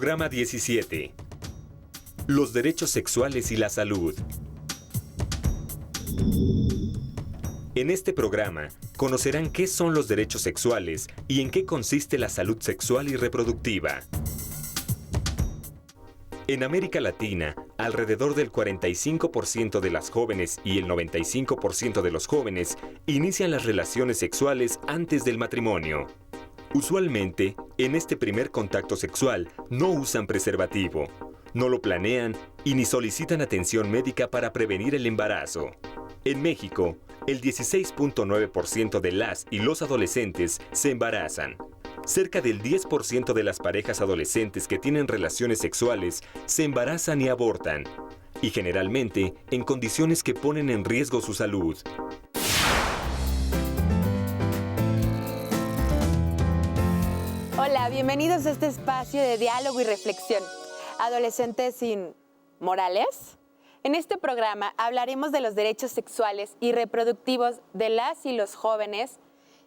Programa 17. Los derechos sexuales y la salud. En este programa conocerán qué son los derechos sexuales y en qué consiste la salud sexual y reproductiva. En América Latina, alrededor del 45% de las jóvenes y el 95% de los jóvenes inician las relaciones sexuales antes del matrimonio. Usualmente, en este primer contacto sexual no usan preservativo, no lo planean y ni solicitan atención médica para prevenir el embarazo. En México, el 16.9% de las y los adolescentes se embarazan. Cerca del 10% de las parejas adolescentes que tienen relaciones sexuales se embarazan y abortan, y generalmente en condiciones que ponen en riesgo su salud. Hola, bienvenidos a este espacio de diálogo y reflexión. Adolescentes sin morales. En este programa hablaremos de los derechos sexuales y reproductivos de las y los jóvenes,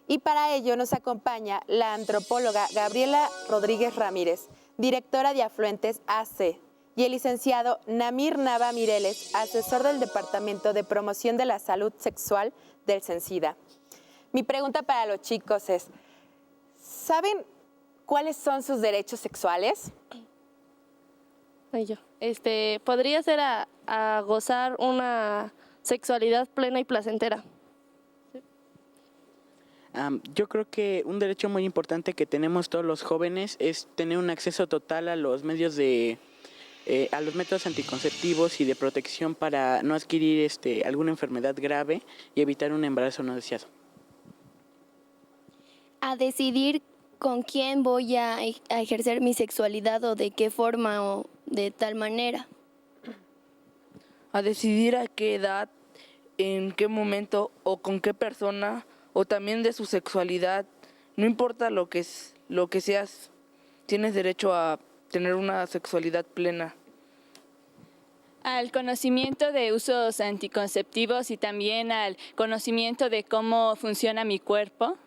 y para ello nos acompaña la antropóloga Gabriela Rodríguez Ramírez, directora de Afluentes AC, y el licenciado Namir Nava Mireles, asesor del Departamento de Promoción de la Salud Sexual del CENSIDA. Mi pregunta para los chicos es, ¿saben cuáles son sus derechos sexuales? Podría ser a gozar una sexualidad plena y placentera. Yo creo que un derecho muy importante que tenemos todos los jóvenes es tener un acceso total a los medios a los métodos anticonceptivos y de protección para no adquirir alguna enfermedad grave y evitar un embarazo no deseado. A decidir con quién voy a ejercer mi sexualidad o de qué forma o de tal manera. A decidir a qué edad, en qué momento o con qué persona, o también de su sexualidad. No importa lo que seas, tienes derecho a tener una sexualidad plena. Al conocimiento de usos anticonceptivos y también al conocimiento de cómo funciona mi cuerpo.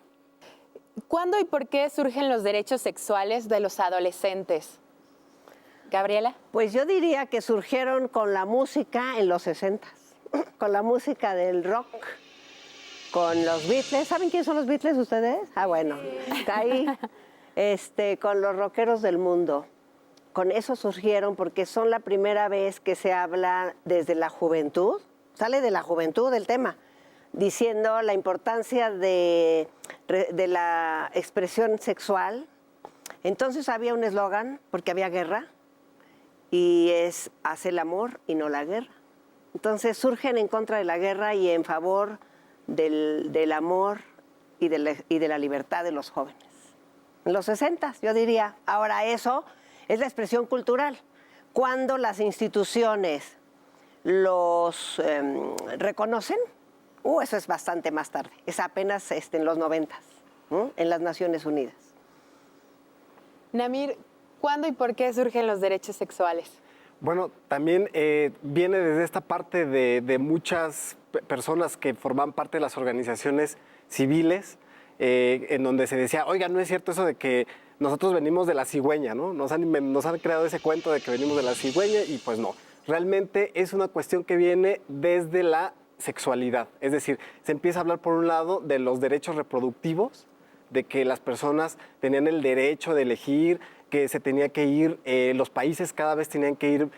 ¿Cuándo y por qué surgen los derechos sexuales de los adolescentes? Gabriela. Pues yo diría que surgieron con la música en los 60s, con la música del rock, con los Beatles. ¿Saben quiénes son los Beatles ustedes? Bueno, está ahí, con los rockeros del mundo. Con eso surgieron porque son la primera vez que se habla desde la juventud, sale de la juventud el tema, diciendo la importancia de la expresión sexual. Entonces había un eslogan, porque había guerra, y es haz el amor y no la guerra. Entonces surgen en contra de la guerra y en favor del amor y de la libertad de los jóvenes. En los 60, yo diría. Ahora eso es la expresión cultural. Cuando las instituciones los reconocen, eso es bastante más tarde. Es apenas en los 90, en las Naciones Unidas. Namir, ¿cuándo y por qué surgen los derechos sexuales? Bueno, también viene desde esta parte de muchas personas que forman parte de las organizaciones civiles, en donde se decía, oiga, no es cierto eso de que nosotros venimos de la cigüeña, ¿no? Nos han creado ese cuento de que venimos de la cigüeña y pues no. Realmente es una cuestión que viene desde la sexualidad. Es decir, se empieza a hablar por un lado de los derechos reproductivos, de que las personas tenían el derecho de elegir, que se tenía que ir, los países cada vez tenían que ir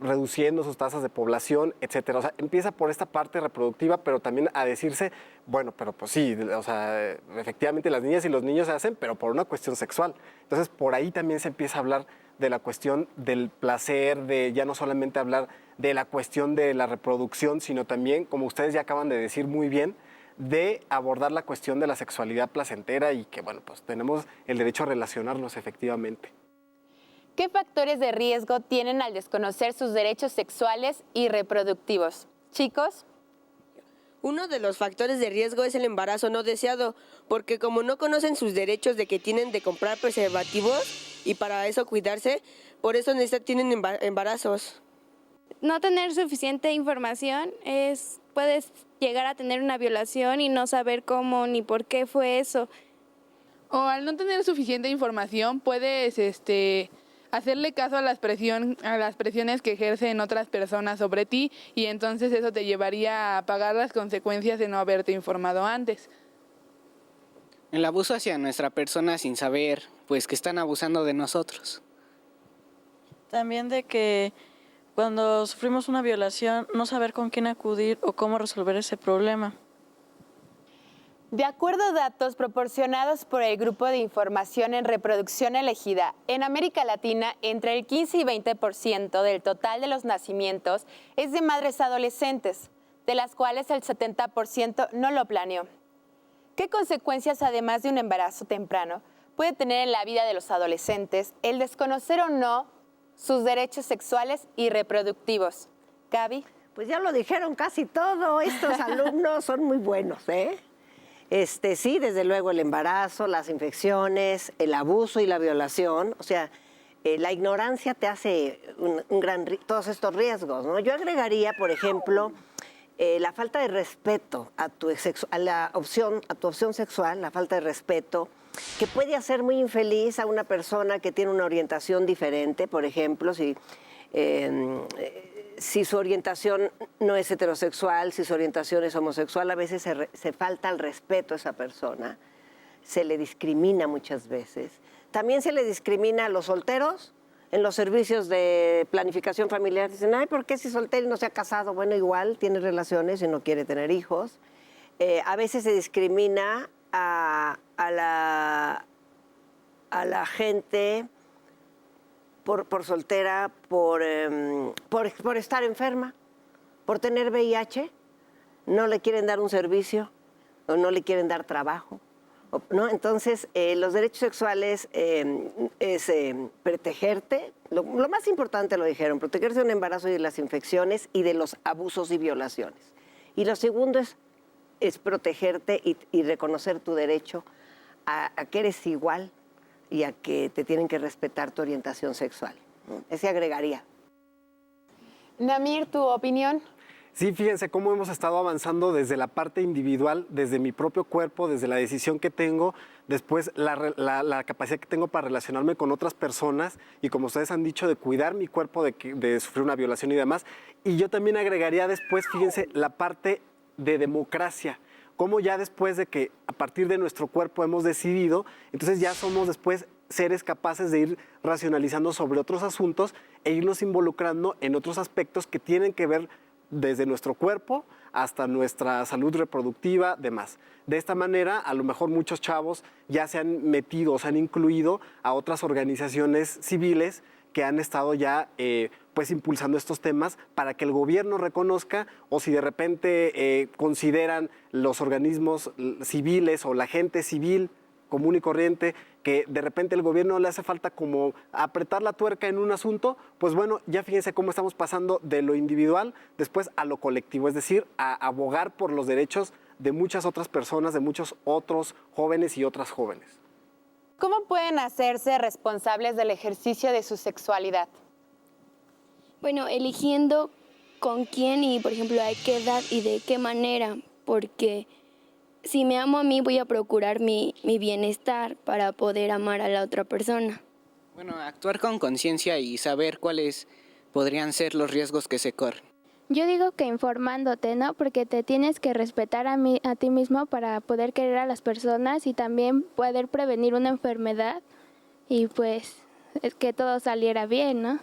reduciendo sus tasas de población, etcétera. O sea, empieza por esta parte reproductiva, pero también a decirse, bueno, pero pues sí, o sea, efectivamente las niñas y los niños se hacen, pero por una cuestión sexual. Entonces, por ahí también se empieza a hablar de la cuestión del placer, de ya no solamente hablar de la cuestión de la reproducción, sino también, como ustedes ya acaban de decir muy bien, de abordar la cuestión de la sexualidad placentera y que, bueno, pues tenemos el derecho a relacionarnos efectivamente. ¿Qué factores de riesgo tienen al desconocer sus derechos sexuales y reproductivos? Chicos. Uno de los factores de riesgo es el embarazo no deseado, porque como no conocen sus derechos de que tienen de comprar preservativos y para eso cuidarse, por eso tienen embarazos. No tener suficiente información puedes llegar a tener una violación y no saber cómo ni por qué fue eso. O al no tener suficiente información puedes hacerle caso a las presiones que ejercen otras personas sobre ti, y entonces eso te llevaría a pagar las consecuencias de no haberte informado antes. El abuso hacia nuestra persona sin saber, pues, que están abusando de nosotros. También de que cuando sufrimos una violación, no saber con quién acudir o cómo resolver ese problema. De acuerdo a datos proporcionados por el Grupo de Información en Reproducción Elegida, en América Latina, entre el 15 y 20% del total de los nacimientos es de madres adolescentes, de las cuales el 70% no lo planeó. ¿Qué consecuencias, además de un embarazo temprano, puede tener en la vida de los adolescentes el desconocer o no sus derechos sexuales y reproductivos? Gaby. Pues ya lo dijeron casi todo, estos alumnos son muy buenos, ¿eh? Sí, desde luego el embarazo, las infecciones, el abuso y la violación, o sea, la ignorancia te hace todos estos riesgos, ¿no? Yo agregaría, por ejemplo, la falta de respeto a tu opción sexual, la falta de respeto, que puede hacer muy infeliz a una persona que tiene una orientación diferente, por ejemplo, si su orientación no es heterosexual, si su orientación es homosexual, a veces se falta el respeto a esa persona, se le discrimina muchas veces. También se le discrimina a los solteros en los servicios de planificación familiar. Dicen, ay, ¿por qué si soltero y no se ha casado? Bueno, igual tiene relaciones y no quiere tener hijos. A veces se discrimina a la gente por soltera, por estar enferma, por tener VIH, no le quieren dar un servicio o no le quieren dar trabajo, ¿no? Entonces, los derechos sexuales es protegerte, lo más importante lo dijeron, protegerse de un embarazo y de las infecciones y de los abusos y violaciones. Y lo segundo es protegerte y reconocer tu derecho a que eres igual y a que te tienen que respetar tu orientación sexual. Ese agregaría. Namir, ¿tu opinión? Sí, fíjense cómo hemos estado avanzando desde la parte individual, desde mi propio cuerpo, desde la decisión que tengo, después la capacidad que tengo para relacionarme con otras personas y, como ustedes han dicho, de cuidar mi cuerpo de sufrir una violación y demás. Y yo también agregaría después, fíjense, la parte de democracia. Cómo ya después de que a partir de nuestro cuerpo hemos decidido, entonces ya somos después seres capaces de ir racionalizando sobre otros asuntos e irnos involucrando en otros aspectos que tienen que ver desde nuestro cuerpo hasta nuestra salud reproductiva, demás. De esta manera, a lo mejor muchos chavos ya se han metido, se han incluido a otras organizaciones civiles que han estado ya pues impulsando estos temas para que el gobierno reconozca, o si de repente consideran los organismos civiles o la gente civil común y corriente que de repente el gobierno le hace falta como apretar la tuerca en un asunto, pues bueno, ya fíjense cómo estamos pasando de lo individual después a lo colectivo, es decir, a abogar por los derechos de muchas otras personas, de muchos otros jóvenes y otras jóvenes. ¿Cómo pueden hacerse responsables del ejercicio de su sexualidad? Bueno, eligiendo con quién y, por ejemplo, a qué edad y de qué manera, porque si me amo a mí, voy a procurar mi bienestar para poder amar a la otra persona. Bueno, actuar con conciencia y saber cuáles podrían ser los riesgos que se corren. Yo digo que informándote, ¿no? Porque te tienes que respetar a ti mismo para poder querer a las personas y también poder prevenir una enfermedad y pues es que todo saliera bien, ¿no?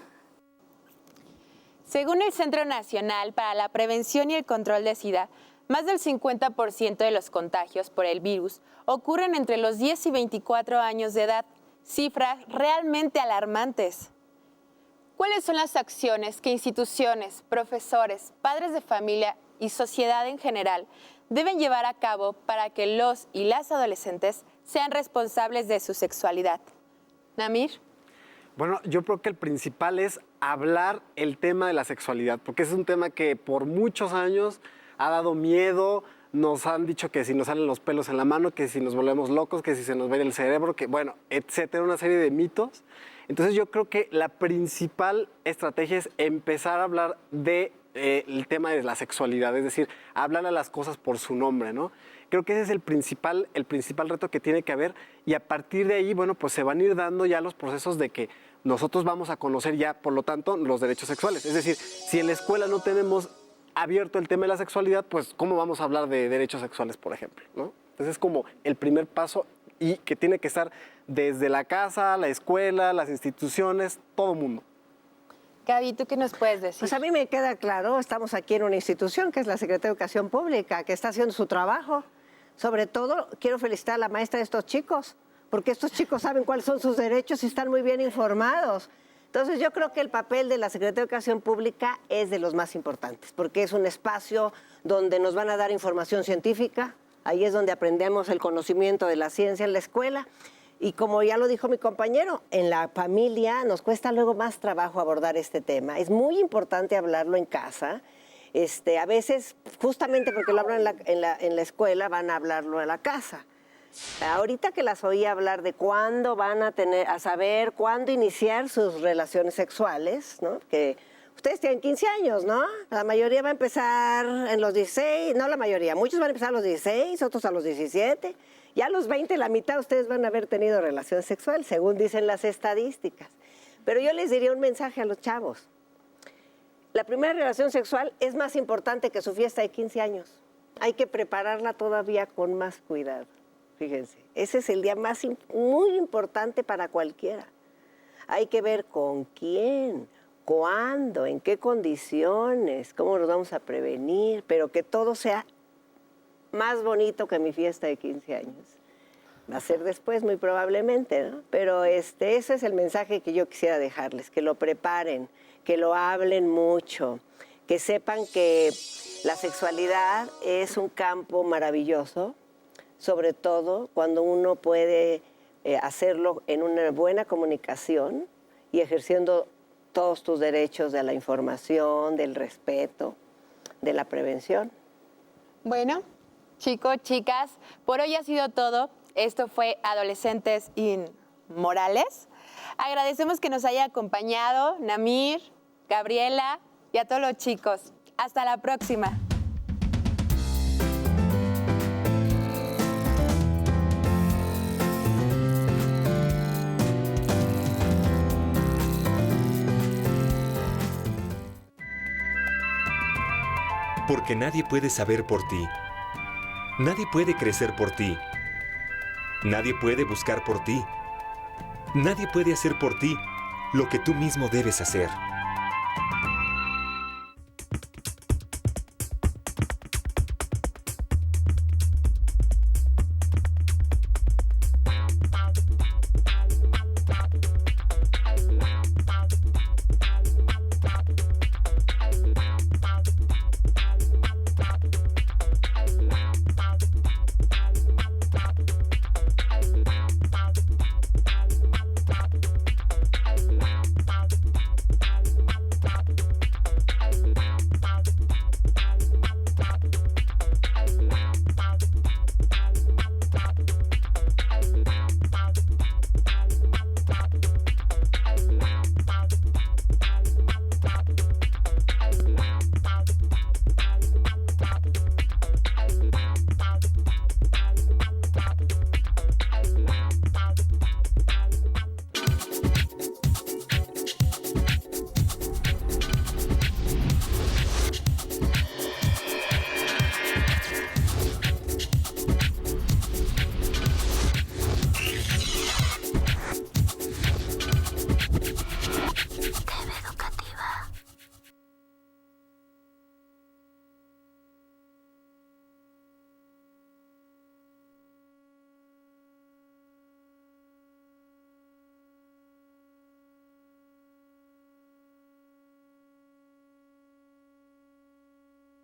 Según el Centro Nacional para la Prevención y el Control de SIDA, más del 50% de los contagios por el virus ocurren entre los 10 y 24 años de edad, cifras realmente alarmantes. ¿Cuáles son las acciones que instituciones, profesores, padres de familia y sociedad en general deben llevar a cabo para que los y las adolescentes sean responsables de su sexualidad? Namir. Bueno, yo creo que el principal es hablar el tema de la sexualidad, porque es un tema que por muchos años ha dado miedo. Nos han dicho que si nos salen los pelos en la mano, que si nos volvemos locos, que si se nos va el cerebro, que bueno, etcétera, una serie de mitos. Entonces yo creo que la principal estrategia es empezar a hablar del tema de la sexualidad, es decir, hablar a las cosas por su nombre, ¿no? Creo que ese es el principal reto que tiene que haber, y a partir de ahí, bueno, pues se van a ir dando ya los procesos de que nosotros vamos a conocer ya, por lo tanto, los derechos sexuales. Es decir, si en la escuela no tenemos abierto el tema de la sexualidad, pues ¿cómo vamos a hablar de derechos sexuales, por ejemplo, ¿no? Entonces es como el primer paso y que tiene que estar desde la casa, la escuela, las instituciones, todo el mundo. Gaby, ¿tú qué nos puedes decir? Pues a mí me queda claro, estamos aquí en una institución que es la Secretaría de Educación Pública, que está haciendo su trabajo. Sobre todo, quiero felicitar a la maestra de estos chicos, porque estos chicos saben cuáles son sus derechos y están muy bien informados. Entonces, yo creo que el papel de la Secretaría de Educación Pública es de los más importantes, porque es un espacio donde nos van a dar información científica, ahí es donde aprendemos el conocimiento de la ciencia en la escuela. Y como ya lo dijo mi compañero, en la familia nos cuesta luego más trabajo abordar este tema. Es muy importante hablarlo en casa. A veces, justamente porque lo hablan en la escuela, van a hablarlo en la casa. Ahorita que las oí hablar de cuándo van a saber cuándo iniciar sus relaciones sexuales, ¿no? Que ustedes tienen 15 años, ¿no? La mayoría va a empezar en los 16, no la mayoría, muchos van a empezar a los 16, otros a los 17. Ya a los 20, la mitad de ustedes van a haber tenido relación sexual, según dicen las estadísticas. Pero yo les diría un mensaje a los chavos. La primera relación sexual es más importante que su fiesta de 15 años. Hay que prepararla todavía con más cuidado. Fíjense, ese es el día muy importante para cualquiera. Hay que ver con quién, cuándo, en qué condiciones, cómo nos vamos a prevenir, pero que todo sea más bonito que mi fiesta de 15 años. Va a ser después, muy probablemente, ¿no? Pero ese es el mensaje que yo quisiera dejarles, que lo preparen, que lo hablen mucho, que sepan que la sexualidad es un campo maravilloso, sobre todo cuando uno puede hacerlo en una buena comunicación y ejerciendo todos tus derechos de la información, del respeto, de la prevención. Bueno, chicos, chicas, por hoy ha sido todo. Esto fue Adolescentes Inmorales. Agradecemos que nos haya acompañado Namir, Gabriela y a todos los chicos. Hasta la próxima. Porque nadie puede saber por ti. Nadie puede crecer por ti. Nadie puede buscar por ti. Nadie puede hacer por ti lo que tú mismo debes hacer.